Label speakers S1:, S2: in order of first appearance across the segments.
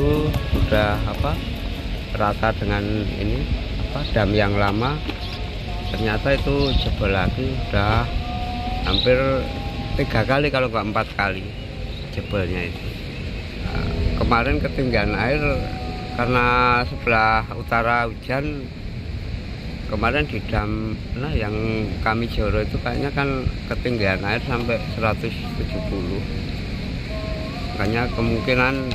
S1: itu sudah rata dengan ini dam yang lama, ternyata itu jebol lagi, udah hampir 3 kali kalau nggak 4 kali jebolnya itu. Kemarin ketinggian air karena sebelah utara hujan, kemarin di dam yang kami Joro itu kayaknya kan ketinggian air sampai 170, makanya kemungkinan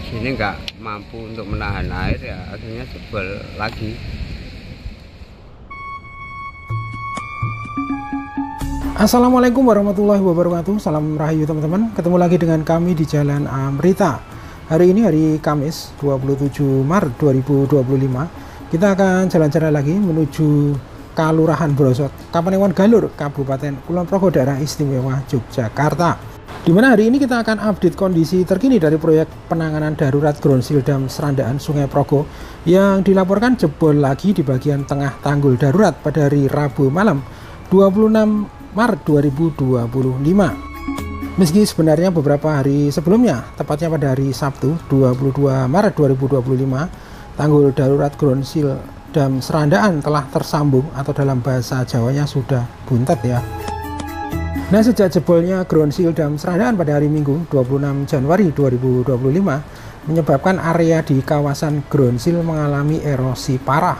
S1: sini nggak mampu untuk menahan air, ya akhirnya jebol lagi.
S2: Assalamualaikum warahmatullahi wabarakatuh. Salam rahayu teman-teman. Ketemu lagi dengan kami di Jalan Amrita. Hari ini hari Kamis 27 Maret 2025. Kita akan jalan-jalan lagi menuju Kalurahan Brosot, Kapanewon Galur, Kabupaten Kulon Progo, Daerah Istimewa Yogyakarta. Di mana hari ini kita akan update kondisi terkini dari proyek penanganan darurat ground seal dam Serandaan Sungai Progo yang dilaporkan jebol lagi di bagian tengah tanggul darurat pada hari Rabu malam 26 Maret 2025. Meski sebenarnya beberapa hari sebelumnya, tepatnya pada hari Sabtu 22 Maret 2025, tanggul darurat ground seal dam Serandaan telah tersambung, atau dalam bahasa Jawanya sudah buntet ya. Nah, sejak jebolnya ground seal dam Serandaan pada hari Minggu 26 Januari 2025 menyebabkan area di kawasan ground seal mengalami erosi parah.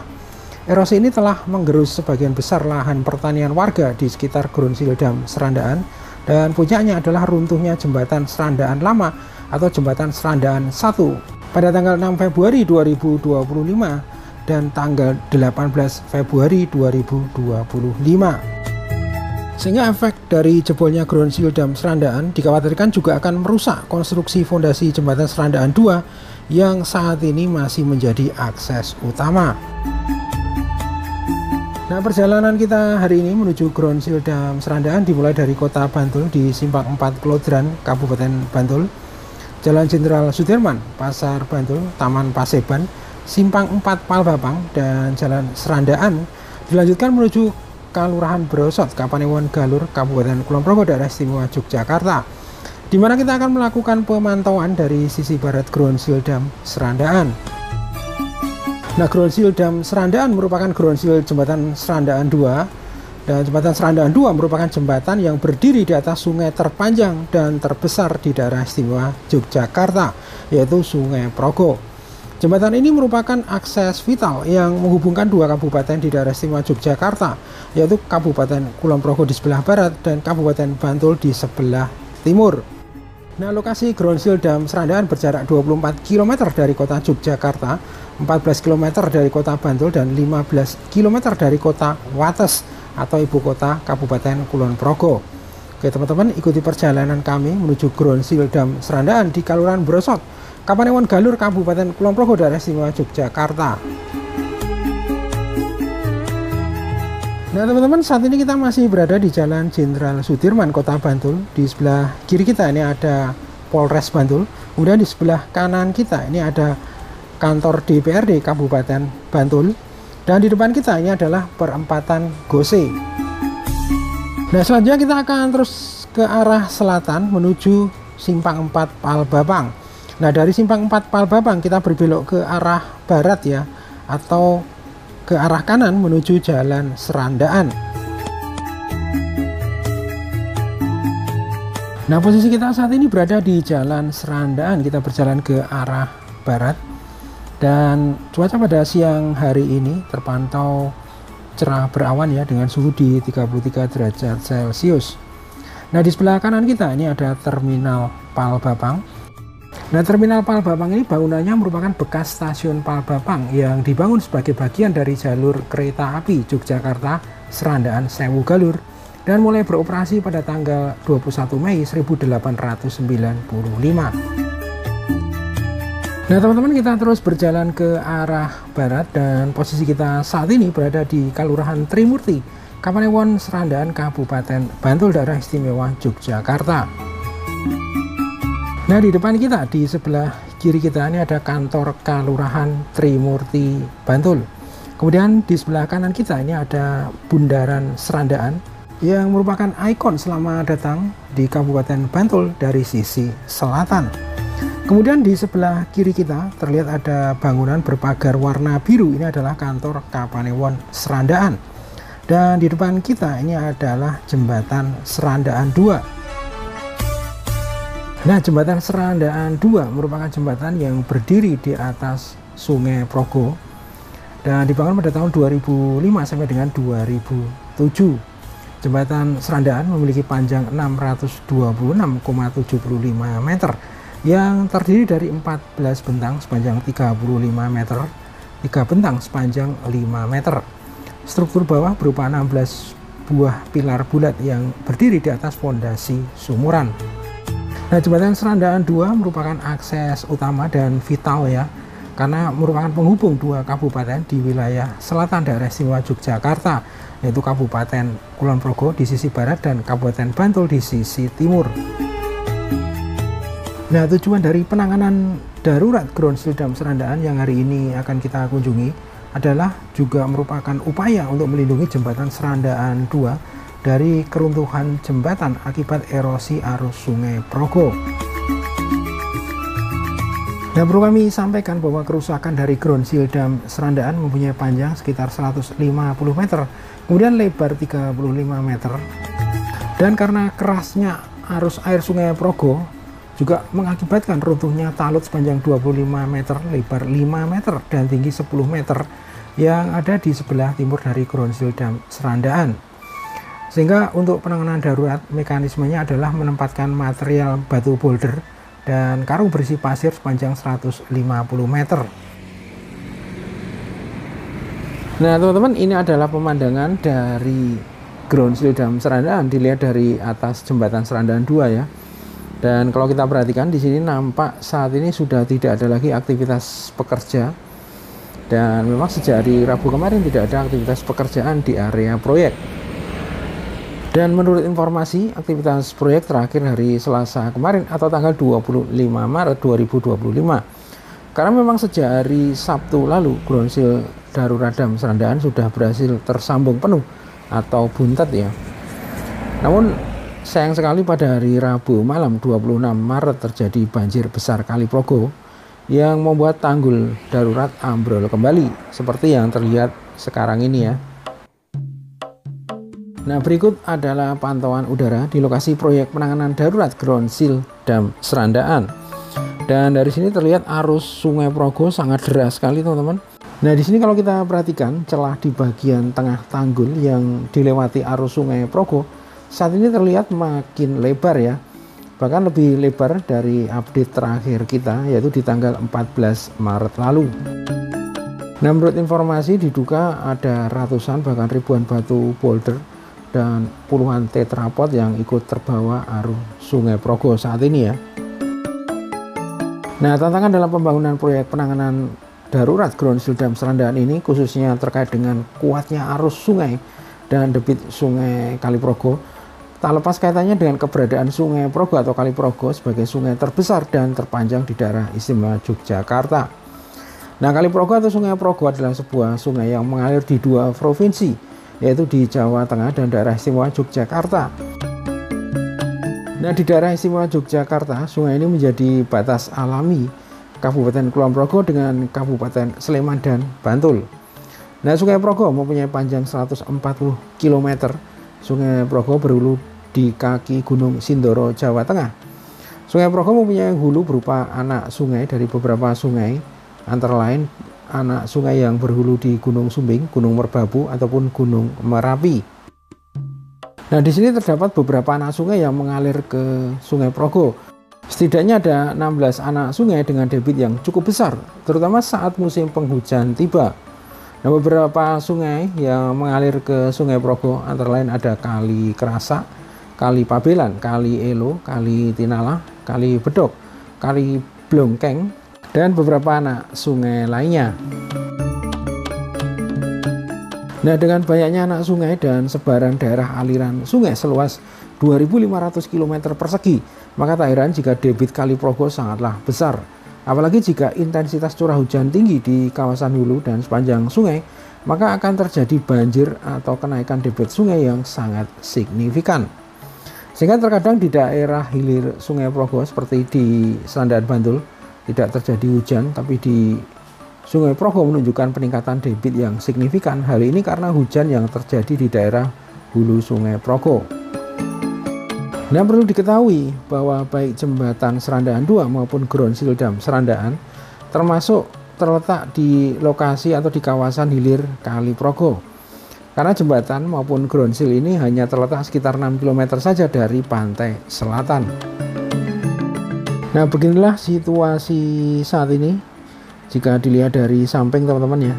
S2: Erosi ini telah menggerus sebagian besar lahan pertanian warga di sekitar ground seal dam Serandaan, dan puncaknya adalah runtuhnya jembatan Serandaan Lama atau jembatan Serandaan 1 pada tanggal 6 Februari 2025 dan tanggal 18 Februari 2025. Sehingga efek dari jebolnya ground seal dam Serandaan dikhawatirkan juga akan merusak konstruksi fondasi jembatan Serandaan 2 yang saat ini masih menjadi akses utama. Nah, perjalanan kita hari ini menuju ground seal dam Serandaan dimulai dari kota Bantul di Simpang 4 Kelodran, Kabupaten Bantul, Jalan Jenderal Sudirman, Pasar Bantul, Taman Paseban, Simpang 4 Palbapang, dan Jalan Serandaan dilanjutkan menuju Kalurahan Brosot, Kapanewon Galur, Kabupaten Kulon Progo, Daerah Istimewa Yogyakarta, di mana kita akan melakukan pemantauan dari sisi barat ground seal dam Serandaan. Nah, ground seal dam Serandaan merupakan ground seal jembatan Serandaan 2, dan jembatan Serandaan 2 merupakan jembatan yang berdiri di atas sungai terpanjang dan terbesar di Daerah Istimewa Yogyakarta, yaitu Sungai Progo. Jembatan ini merupakan akses vital yang menghubungkan dua kabupaten di Daerah Istimewa Yogyakarta, yaitu Kabupaten Kulon Progo di sebelah barat dan Kabupaten Bantul di sebelah timur. Nah, lokasi ground seal dam Serandaan berjarak 24 km dari kota Yogyakarta, 14 km dari kota Bantul, dan 15 km dari kota Wates atau ibu kota Kabupaten Kulon Progo. Oke teman-teman, ikuti perjalanan kami menuju ground seal dam Serandaan di Kalurahan Brosot, Kapanewon Galur, Kabupaten Kulon Progo, Daerah Istimewa Yogyakarta. Nah teman-teman, saat ini kita masih berada di Jalan Jenderal Sudirman, Kota Bantul. Di sebelah kiri kita ini ada Polres Bantul, kemudian di sebelah kanan kita ini ada kantor DPRD Kabupaten Bantul, dan di depan kita ini adalah perempatan Gose. Nah, selanjutnya kita akan terus ke arah selatan menuju Simpang 4 Palbapang. Nah, dari Simpang 4 Palbapang kita berbelok ke arah barat ya, atau ke arah kanan menuju Jalan Serandaan. Nah, posisi kita saat ini berada di Jalan Serandaan. Kita berjalan ke arah barat, dan cuaca pada siang hari ini terpantau cerah berawan ya, dengan suhu di 33 derajat Celcius. Nah, di sebelah kanan kita ini ada Terminal Palbapang. Nah, Terminal Palbapang ini bangunannya merupakan bekas stasiun Palbapang yang dibangun sebagai bagian dari jalur kereta api Yogyakarta Serandaan Sewu Galur, dan mulai beroperasi pada tanggal 21 Mei 1895. Nah teman-teman, kita terus berjalan ke arah barat, dan posisi kita saat ini berada di Kalurahan Trimurti, Kapanewon Serandaan, Kabupaten Bantul, Daerah Istimewa Yogyakarta. Nah, di depan kita, di sebelah kiri kita ini ada kantor Kalurahan Trimurti Bantul. Kemudian di sebelah kanan kita ini ada Bundaran Serandaan yang merupakan ikon selamat datang di Kabupaten Bantul dari sisi selatan. Kemudian di sebelah kiri kita terlihat ada bangunan berpagar warna biru. Ini adalah kantor Kapanewon Serandaan. Dan di depan kita ini adalah jembatan Serandaan 2. Nah, jembatan Serandaan 2 merupakan jembatan yang berdiri di atas Sungai Progo dan dibangun pada tahun 2005 sampai dengan 2007. Jembatan Serandaan memiliki panjang 626,75 meter yang terdiri dari 14 bentang sepanjang 35 meter, 3 bentang sepanjang 5 meter. Struktur bawah berupa 16 buah pilar bulat yang berdiri di atas fondasi sumuran. Nah, jembatan Serandaan 2 merupakan akses utama dan vital ya, karena merupakan penghubung dua kabupaten di wilayah selatan daerah istimewa Yogyakarta, yaitu Kabupaten Kulon Progo di sisi barat dan Kabupaten Bantul di sisi timur. Nah, tujuan dari penanganan darurat Ground Seal Dam Serandaan yang hari ini akan kita kunjungi adalah juga merupakan upaya untuk melindungi jembatan Serandaan 2 dari keruntuhan jembatan akibat erosi arus Sungai Progo. Nah, perlu kami sampaikan bahwa kerusakan dari Ground Seal Dam Serandaan mempunyai panjang sekitar 150 meter, kemudian lebar 35 meter. Dan karena kerasnya arus air Sungai Progo juga mengakibatkan runtuhnya talut sepanjang 25 meter, lebar 5 meter, dan tinggi 10 meter yang ada di sebelah timur dari Ground Seal Dam Serandaan. Sehingga untuk penanganan darurat, mekanismenya adalah menempatkan material batu boulder dan karung berisi pasir sepanjang 150 meter. Nah, teman-teman, ini adalah pemandangan dari Ground Seal Dam Serandaan dilihat dari atas jembatan Serandaan 2 ya. Dan kalau kita perhatikan di sini nampak saat ini sudah tidak ada lagi aktivitas pekerja. Dan memang sejak hari Rabu kemarin tidak ada aktivitas pekerjaan di area proyek. Dan menurut informasi, aktivitas proyek terakhir hari Selasa kemarin atau tanggal 25 Maret 2025. Karena memang sejak hari Sabtu lalu Ground Seal Darurat Dam Serandaan sudah berhasil tersambung penuh atau buntet ya. Namun sayang sekali pada hari Rabu malam 26 Maret terjadi banjir besar Kali Progo yang membuat tanggul darurat ambrol kembali seperti yang terlihat sekarang ini ya. Nah, berikut adalah pantauan udara di lokasi proyek penanganan darurat Ground Seal Dam Serandaan. Dan dari sini terlihat arus Sungai Progo sangat deras sekali, teman-teman. Nah, di sini kalau kita perhatikan celah di bagian tengah tanggul yang dilewati arus Sungai Progo saat ini terlihat makin lebar ya, bahkan lebih lebar dari update terakhir kita, yaitu di tanggal 14 Maret lalu. Nah, menurut informasi diduga ada ratusan bahkan ribuan batu boulder dan puluhan tetrapod yang ikut terbawa arus Sungai Progo saat ini ya. Nah, tantangan dalam pembangunan proyek penanganan darurat Ground Seal Dam Serandaan ini khususnya terkait dengan kuatnya arus sungai dan debit Sungai Kali Progo. Tak lepas kaitannya dengan keberadaan Sungai Progo atau Kali Progo sebagai sungai terbesar dan terpanjang di daerah istimewa Yogyakarta. Nah, Kali Progo atau Sungai Progo adalah sebuah sungai yang mengalir di dua provinsi, yaitu di Jawa Tengah dan daerah istimewa Yogyakarta. Nah, di daerah istimewa Yogyakarta, sungai ini menjadi batas alami Kabupaten Kulon Progo dengan Kabupaten Sleman dan Bantul. Nah, Sungai Progo mempunyai panjang 140 km. Sungai Progo berhulu di kaki Gunung Sindoro, Jawa Tengah. Sungai Progo mempunyai hulu berupa anak sungai dari beberapa sungai, antara lain anak sungai yang berhulu di Gunung Sumbing, Gunung Merbabu, ataupun Gunung Merapi. Nah, di sini terdapat beberapa anak sungai yang mengalir ke Sungai Progo. Setidaknya ada 16 anak sungai dengan debit yang cukup besar, terutama saat musim penghujan tiba. Nah, beberapa sungai yang mengalir ke Sungai Progo antara lain ada Kali Kerasa, Kali Pabelan, Kali Elo, Kali Tinala, Kali Bedok, Kali Blongkeng, dan beberapa anak sungai lainnya. Nah, dengan banyaknya anak sungai dan sebaran daerah aliran sungai seluas 2.500 km persegi, maka tak heran jika debit Kali Progo sangatlah besar. Apalagi jika intensitas curah hujan tinggi di kawasan hulu dan sepanjang sungai, maka akan terjadi banjir atau kenaikan debit sungai yang sangat signifikan. Sehingga terkadang di daerah hilir Sungai Progo seperti di Serandaan Bantul, tidak terjadi hujan, tapi di Sungai Progo menunjukkan peningkatan debit yang signifikan. Hal ini karena hujan yang terjadi di daerah hulu Sungai Progo. Nah, perlu diketahui bahwa baik jembatan Serandaan 2 maupun Ground Seal Dam Serandaan termasuk terletak di lokasi atau di kawasan hilir Kali Progo. Karena jembatan maupun ground seal ini hanya terletak sekitar 6 km saja dari pantai selatan. Nah, beginilah situasi saat ini jika dilihat dari samping teman-teman ya.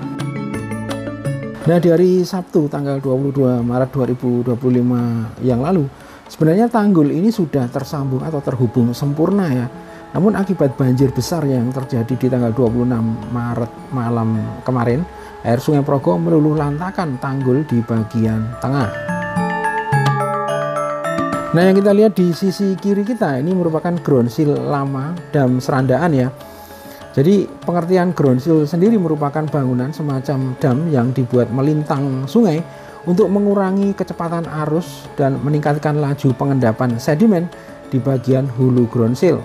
S2: Nah, dari Sabtu tanggal 22 Maret 2025 yang lalu, sebenarnya tanggul ini sudah tersambung atau terhubung sempurna ya. Namun akibat banjir besar yang terjadi di tanggal 26 Maret malam kemarin, air Sungai Progo meluluh lantakan tanggul di bagian tengah. Nah, yang kita lihat di sisi kiri kita ini merupakan ground seal lama dam Serandaan ya. Jadi pengertian ground seal sendiri merupakan bangunan semacam dam yang dibuat melintang sungai untuk mengurangi kecepatan arus dan meningkatkan laju pengendapan sedimen di bagian hulu ground seal.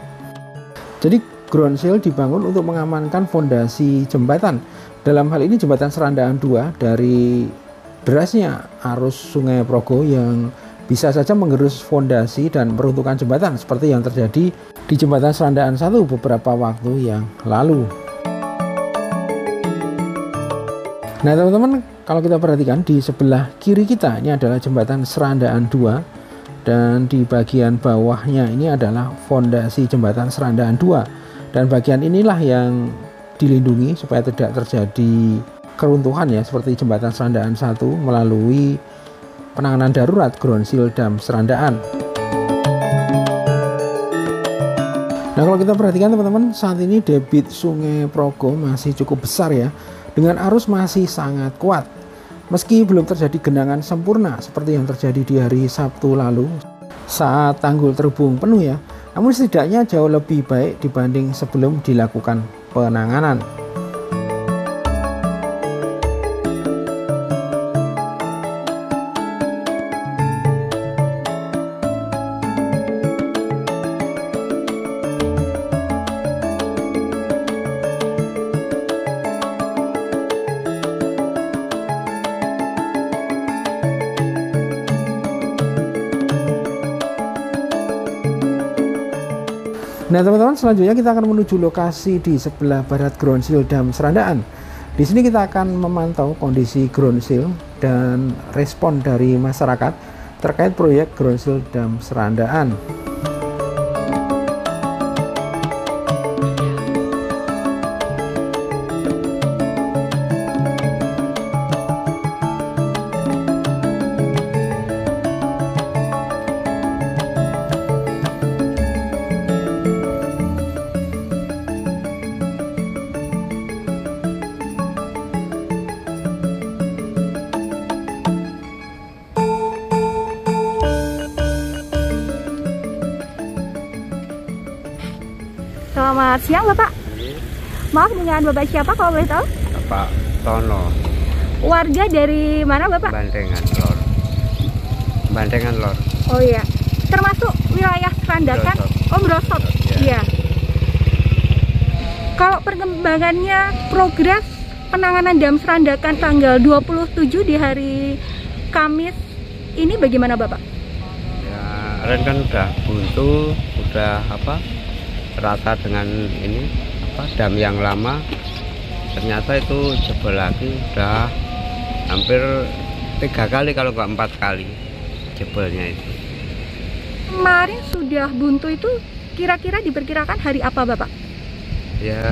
S2: Jadi ground seal dibangun untuk mengamankan fondasi jembatan. Dalam hal ini jembatan Serandaan 2 dari derasnya arus Sungai Progo yang bisa saja menggerus fondasi dan meruntuhkan jembatan seperti yang terjadi di jembatan Serandaan 1 beberapa waktu yang lalu. Nah, teman-teman, kalau kita perhatikan di sebelah kiri kita ini adalah jembatan Serandaan 2 dan di bagian bawahnya ini adalah fondasi jembatan Serandaan 2, dan bagian inilah yang dilindungi supaya tidak terjadi keruntuhan ya, seperti jembatan Serandaan 1 melalui penanganan darurat ground seal dam Serandaan. Nah, kalau kita perhatikan teman-teman, saat ini debit Sungai Progo masih cukup besar ya, dengan arus masih sangat kuat. Meski belum terjadi genangan sempurna seperti yang terjadi di hari Sabtu lalu saat tanggul terhubung penuh ya, namun setidaknya jauh lebih baik dibanding sebelum dilakukan penanganan. Nah, teman-teman, selanjutnya kita akan menuju lokasi di sebelah barat ground seal dam Serandaan. Di sini kita akan memantau kondisi ground seal dan respon dari masyarakat terkait proyek ground seal dam Serandaan.
S3: Selamat siang Bapak. Maaf, dengan Bapak siapa kalau boleh tahu?
S1: Bapak Tono.
S3: Warga dari mana Bapak?
S1: Bandengan Lor. Bandengan Lor.
S3: Oh iya. Termasuk wilayah Serandakan? Oh, Brosot. Iya. Kalau perkembangannya progres penanganan dam Serandakan tanggal 27 di hari Kamis ini bagaimana Bapak?
S1: Ya, Ren kan udah buntu, udah rata dengan ini dam yang lama, ternyata itu jebol lagi, udah hampir 3 kali kalau nggak 4 kali jebolnya itu.
S3: Kemarin sudah buntu itu kira-kira diperkirakan hari apa Bapak?
S1: Ya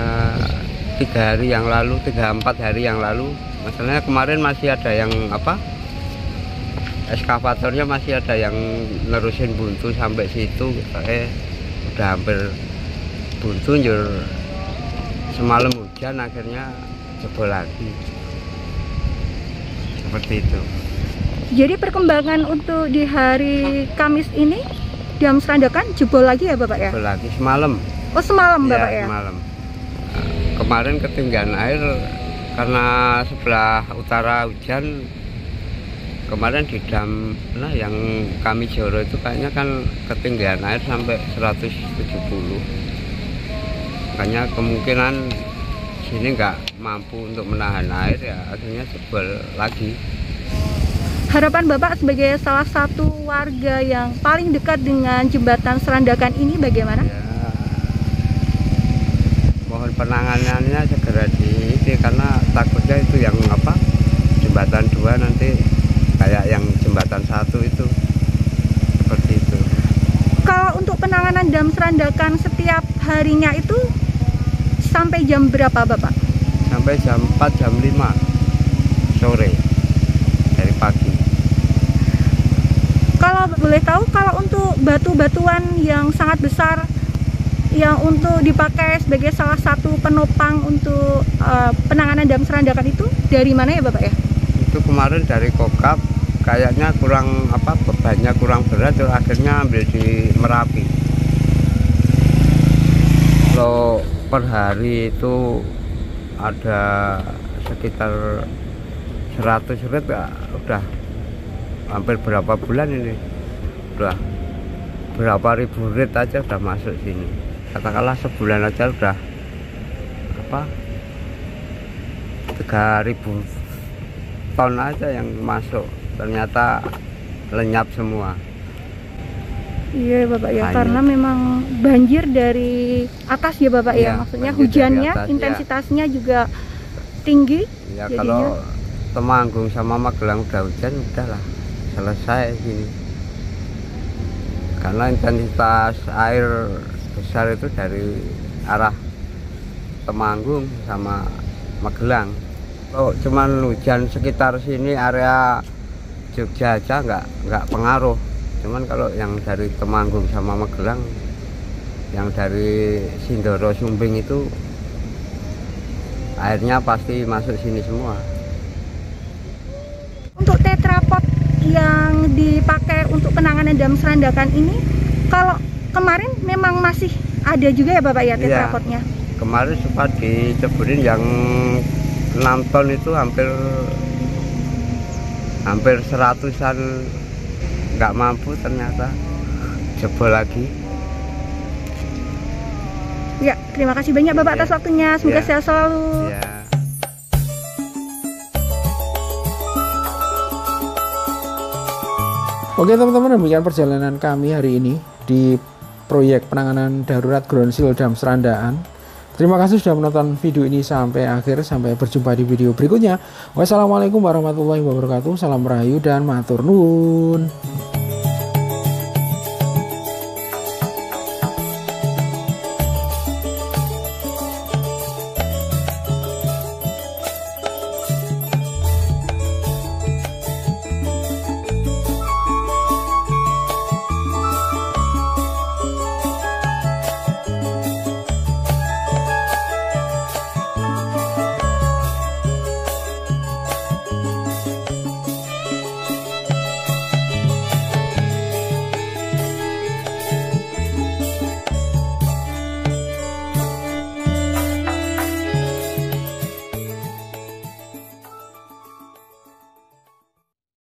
S1: 3 hari yang lalu, 3-4 hari yang lalu. Masalahnya kemarin masih ada yang eskavatornya masih ada yang nerusin buntu sampai situ, udah hampir buntu, semalam hujan akhirnya jebol lagi, seperti itu.
S3: Jadi perkembangan untuk di hari Kamis ini dam Serandakan jebol lagi ya Bapak ya?
S1: Jebol lagi semalam.
S3: Oh, semalam Bapak ya?
S1: Semalam. Kemarin ketinggian air karena sebelah utara hujan. Kemarin di dam yang kami Joro itu kayaknya kan ketinggian air sampai 170. makanya kemungkinan sini nggak mampu untuk menahan air, ya akhirnya jebol lagi.
S3: Harapan Bapak sebagai salah satu warga yang paling dekat dengan jembatan Serandakan ini bagaimana?
S1: Ya, mohon penanganannya segera karena takutnya itu yang apa, jembatan 2 nanti kayak yang jembatan 1 itu seperti itu.
S3: Kalau untuk penanganan dam Serandakan setiap harinya itu sampai jam berapa Bapak?
S1: Sampai jam 4 jam 5 sore dari pagi.
S3: Kalau boleh tahu, kalau untuk batu-batuan yang sangat besar yang untuk dipakai sebagai salah satu penopang untuk penanganan dam Serandakan itu dari mana ya Bapak ya?
S1: Itu kemarin dari Kokap, kayaknya kurang apa, bebannya kurang berat, terus akhirnya ambil di Merapi. Kalau per hari itu ada sekitar 100 rit, ya udah hampir berapa bulan ini, udah berapa ribu rit aja udah masuk sini. Katakanlah sebulan aja udah apa, 3.000 ton aja yang masuk, ternyata lenyap semua.
S3: Iya Bapak ya,
S1: Banyak.
S3: karena memang banjir dari atas ya Bapak ya,
S1: Iya,
S3: maksudnya
S1: banjir dari
S3: hujannya
S1: atas,
S3: intensitasnya juga tinggi.
S1: Ya
S3: jadinya.
S1: kalau Temanggung sama Magelang udah hujan, udahlah selesai gini. Karena intensitas air besar itu dari arah Temanggung sama Magelang. Kalau cuman hujan sekitar sini area Jogja aja nggak pengaruh. Cuman kalau yang dari Temanggung sama Magelang, yang dari Sindoro Sumbing itu airnya pasti masuk sini semua.
S3: Untuk tetrapod yang dipakai untuk penanganan dam Serandakan ini, kalau kemarin memang masih ada juga ya Bapak ya tetrapodnya?
S1: Iya, kemarin sempat diceburin yang 6 ton itu hampir 100-an, nggak mampu, ternyata jebol lagi.
S3: Ya, terima kasih banyak Bapak atas waktunya, semoga
S1: Ya.
S3: sehat selalu.
S1: Ya.
S2: Oke teman-teman, demikian perjalanan kami hari ini di proyek penanganan darurat ground seal dam Serandaan. Terima kasih sudah menonton video ini sampai akhir. Sampai berjumpa di video berikutnya. Wassalamualaikum warahmatullahi wabarakatuh. Salam rahayu dan matur nuwun.